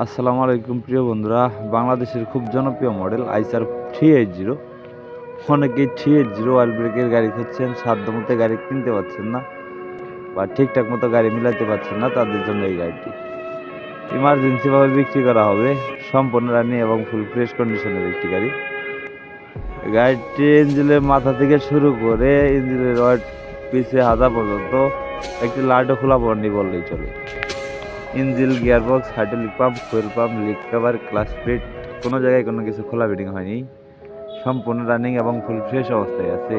আসসালামু আলাইকুম প্রিয় বন্ধুরা। বাংলাদেশের খুব জনপ্রিয় মডেল আইসার 380। অনেকেই 380 অয়েল ব্রেকের গাড়ি খুঁজছেন, সাধ্যমতো গাড়ি কিনতে পারছেন না বা ঠিকঠাক মতো গাড়ি মিলাতে পারছেন না, তাদের জন্য এই গাড়িটি ইমার্জেন্সিভাবে বিক্রি করা হবে। সম্পূর্ণ রানিং এবং ফুল ফ্রেশ কন্ডিশনের একটি গাড়ি। গাড়িটি ইঞ্জিনের মাথা থেকে শুরু করে ইঞ্জিনের রড পিছে হাতা পর্যন্ত একটি লাইটও খোলা পড়েনি বললেই চলে। Engine, gearbox, hydraulic pump, fuel pump, leak cover, clutch plate কোনো জায়গায় কোনো কিছু খোলা ফিটিং হয়নি। সম্পূর্ণ রানিং এবং ফুল ফ্রেশ অবস্থায় আছে।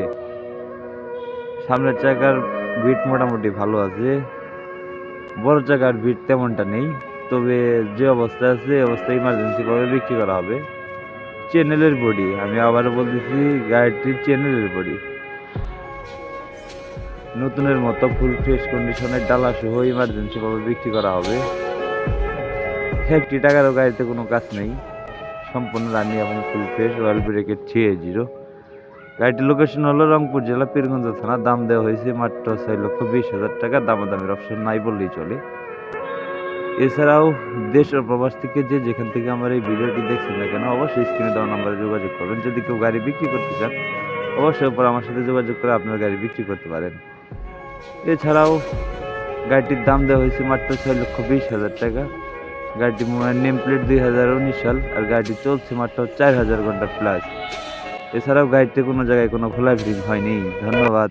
সামনের চাকার বিট মোটামুটি ভালো আছে, বড় চাকার বিট তেমনটা নেই, তবে যে অবস্থায় আছে এই অবস্থায় ইমার্জেন্সিভাবে বিক্রি করা হবে। চ্যানেলের বডি, আমি আবারও বলতেছি, গাড়িটির চ্যানেলের বডি নতুনের মতো ফুল ফ্রেশ কন্ডিশনের ডালা সহ ইমার্জেন্সিভাবে বিক্রি করা হবে। 1 টাকারও গাড়িতে কোনো কাজ নেই। সম্পূর্ণ রানিং এবং ফুল ফ্রেশ অয়েল ব্রেকের 380। গাড়িটির লোকেশন হলো রংপুর জেলা পীরগঞ্জ থানা। দাম দেওয়া হয়েছে মাত্র 6,20,000 টাকা। দামাদামির অপশন নাই বললেই চলে। এছাড়াও দেশ ও প্রবাস থেকে যেখান থেকে আমার এই ভিডিওটি দেখছেন না কেন, অবশ্যই স্ক্রিনে দেওয়া নাম্বারে যোগাযোগ করবেন। যদি কেউ গাড়ি বিক্রি করতে চান, অবশ্যই পর আমার সাথে যোগাযোগ করে আপনার গাড়ি বিক্রি করতে পারেন। এছাড়াও গাড়িটির দাম দেওয়া হয়েছে মাত্র 6,20,000 টাকা। গাড়িটি নেম প্লেট 2019 সাল, আর গাড়িটি চলছে মাত্র 4,000 ঘন্টা প্লাস। এছাড়াও গাড়িতে কোনো জায়গায় কোনো খোলা ফিটিং হয়নি। ধন্যবাদ।